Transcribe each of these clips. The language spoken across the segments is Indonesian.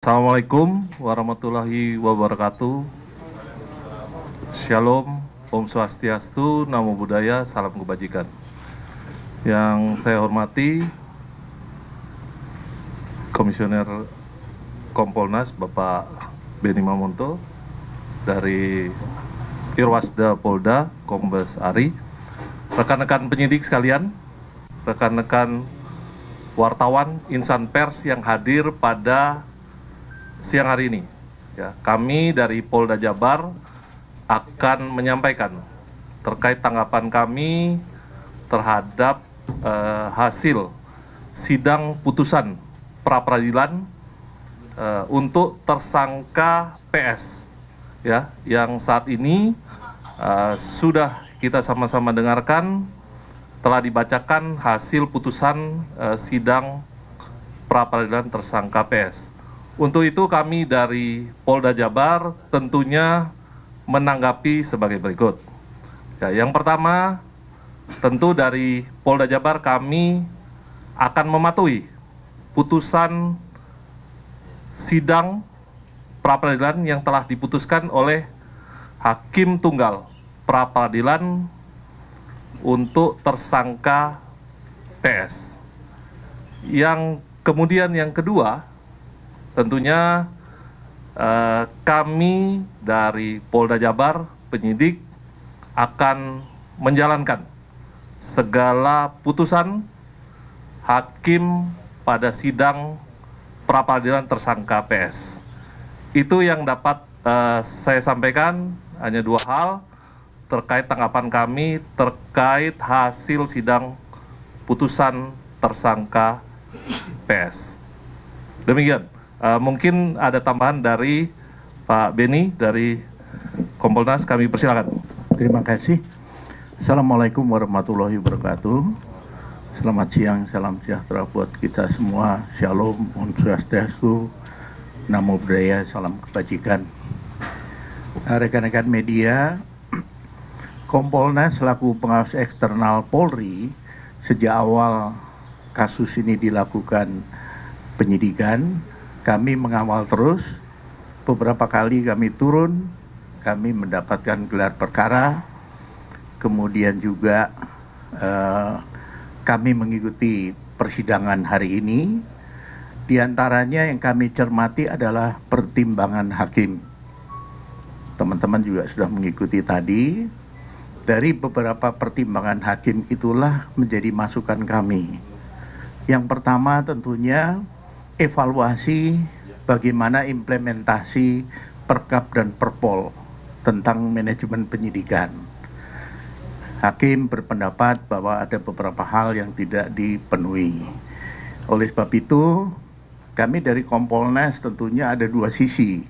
Assalamualaikum warahmatullahi wabarakatuh. Shalom, Om Swastiastu, Namo Buddhaya, Salam Kebajikan. Yang saya hormati Komisioner Kompolnas Bapak Benny Mamonto dari Irwasda Polda Kombes Ari, rekan-rekan penyidik sekalian, rekan-rekan wartawan, insan pers yang hadir pada siang hari ini, ya, kami dari Polda Jabar akan menyampaikan terkait tanggapan kami terhadap hasil sidang putusan pra-peradilan untuk tersangka PS, ya, yang saat ini sudah kita sama-sama dengarkan, telah dibacakan hasil putusan sidang pra-peradilan tersangka PS. Untuk itu kami dari Polda Jabar tentunya menanggapi sebagai berikut. Ya, yang pertama, tentu dari Polda Jabar kami akan mematuhi putusan sidang pra-peradilan yang telah diputuskan oleh Hakim Tunggal pra-peradilan untuk tersangka PS. Yang kemudian yang kedua, tentunya kami dari Polda Jabar, penyidik, akan menjalankan segala putusan hakim pada sidang pra-peradilan tersangka PS. Itu yang dapat saya sampaikan, hanya dua hal terkait tanggapan kami terkait hasil sidang putusan tersangka PS. Demikian. Mungkin ada tambahan dari Pak Benny dari Kompolnas, kami persilakan. Terima kasih. Assalamualaikum warahmatullahi wabarakatuh. Selamat siang, salam sejahtera buat kita semua. Shalom, Om Swastiastu, Namo Buddhaya, Salam Kebajikan. Rekan-rekan media, Kompolnas selaku pengawas eksternal Polri sejak awal kasus ini dilakukan penyidikan, kami mengawal terus. Beberapa kali kami turun, kami mendapatkan gelar perkara, kemudian juga kami mengikuti persidangan hari ini. Di antaranya yang kami cermati adalah pertimbangan hakim. Teman-teman juga sudah mengikuti tadi. Dari beberapa pertimbangan hakim itulah menjadi masukan kami. Yang pertama tentunya evaluasi bagaimana implementasi Perkap dan Perpol tentang manajemen penyidikan. Hakim berpendapat bahwa ada beberapa hal yang tidak dipenuhi. Oleh sebab itu, kami dari Kompolnas tentunya ada dua sisi.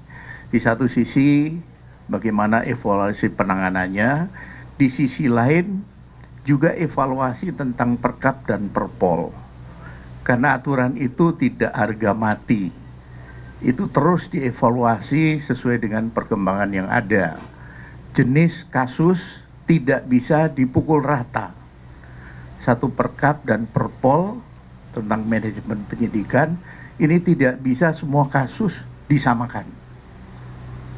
Di satu sisi bagaimana evaluasi penanganannya, di sisi lain juga evaluasi tentang Perkap dan Perpol. Karena aturan itu tidak harga mati, itu terus dievaluasi sesuai dengan perkembangan yang ada. Jenis kasus tidak bisa dipukul rata. Satu Perkap dan Perpol tentang manajemen penyidikan, ini tidak bisa semua kasus disamakan.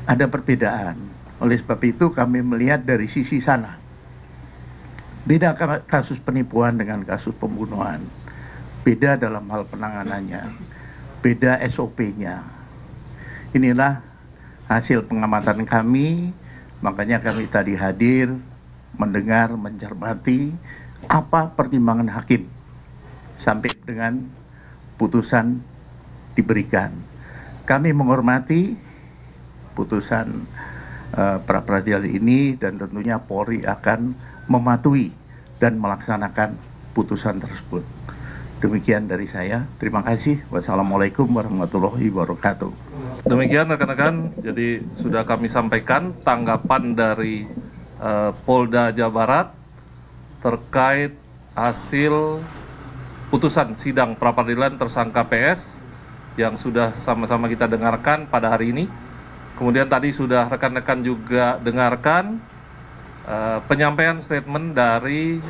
Ada perbedaan. Oleh sebab itu kami melihat dari sisi sana. Beda kasus penipuan dengan kasus pembunuhan. Beda dalam hal penanganannya, beda SOP-nya. Inilah hasil pengamatan kami, makanya kami tadi hadir, mendengar, mencermati apa pertimbangan hakim sampai dengan putusan diberikan. Kami menghormati putusan pra-peradilan ini dan tentunya Polri akan mematuhi dan melaksanakan putusan tersebut. Demikian dari saya. Terima kasih. Wassalamualaikum warahmatullahi wabarakatuh. Demikian rekan-rekan, jadi sudah kami sampaikan tanggapan dari Polda Jawa Barat terkait hasil putusan sidang pra-peradilan tersangka PS yang sudah sama-sama kita dengarkan pada hari ini. Kemudian tadi sudah rekan-rekan juga dengarkan penyampaian statement dari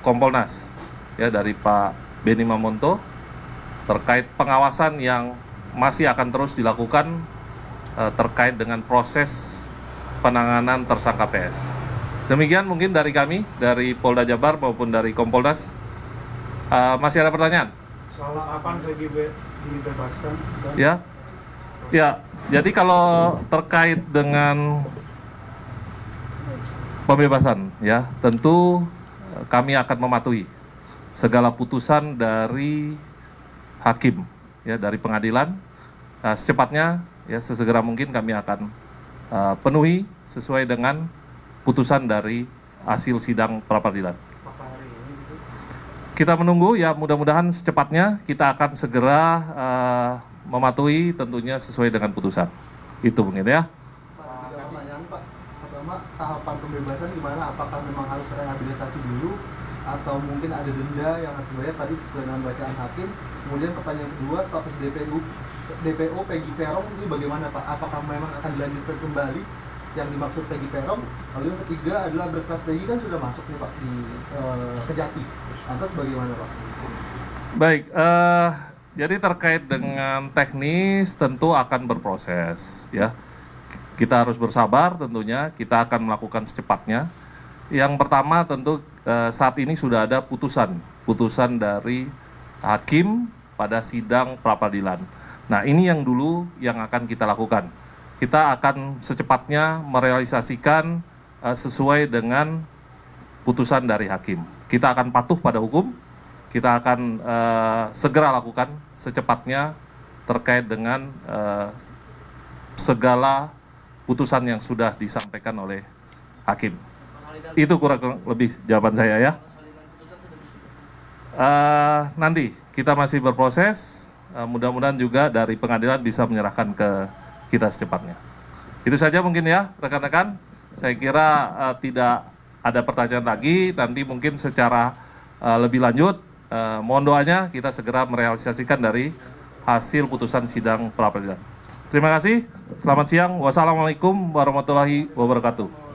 Kompolnas, ya, dari Pak Benny Mamonto terkait pengawasan yang masih akan terus dilakukan terkait dengan proses penanganan tersangka PS. Demikian mungkin dari kami, dari Polda Jabar maupun dari Kompolnas. Masih ada pertanyaan? Soal kapan Peggy dibebaskan? Ya, jadi kalau terkait dengan pembebasan, ya tentu kami akan mematuhi segala putusan dari hakim, ya dari pengadilan. Secepatnya, ya sesegera mungkin kami akan penuhi sesuai dengan putusan dari hasil sidang pra-peradilan. Kita menunggu, ya mudah-mudahan secepatnya kita akan segera mematuhi tentunya sesuai dengan putusan. Itu mungkin ya. Pertanyaan Pak, pertama tahapan pembebasan gimana? Apakah memang harus rehabilitasi dulu atau mungkin ada denda yang harus dibayar tadi sesuai dengan bacaan hakim? Kemudian pertanyaan kedua, status DPO Peggy Peron ini bagaimana Pak? Apakah memang akan dilanjutkan kembali yang dimaksud Peggy Peron? Lalu yang ketiga adalah berkas Peggy kan sudah masuk nih Pak di Kejati. Lantas bagaimana Pak? Baik, jadi terkait dengan teknis tentu akan berproses, ya. Kita harus bersabar tentunya, kita akan melakukan secepatnya. Yang pertama tentu saat ini sudah ada putusan dari hakim pada sidang pra-peradilan. Nah, ini yang dulu yang akan kita lakukan. Kita akan secepatnya merealisasikan sesuai dengan putusan dari hakim. Kita akan patuh pada hukum, kita akan segera lakukan secepatnya terkait dengan segala putusan yang sudah disampaikan oleh hakim. Itu kurang lebih jawaban saya ya. Nanti kita masih berproses, mudah-mudahan juga dari pengadilan bisa menyerahkan ke kita secepatnya. Itu saja mungkin ya rekan-rekan. Saya kira tidak ada pertanyaan lagi, nanti mungkin secara lebih lanjut, mohon doanya kita segera merealisasikan dari hasil putusan sidang pra-peradilan. Terima kasih, selamat siang, wassalamualaikum warahmatullahi wabarakatuh.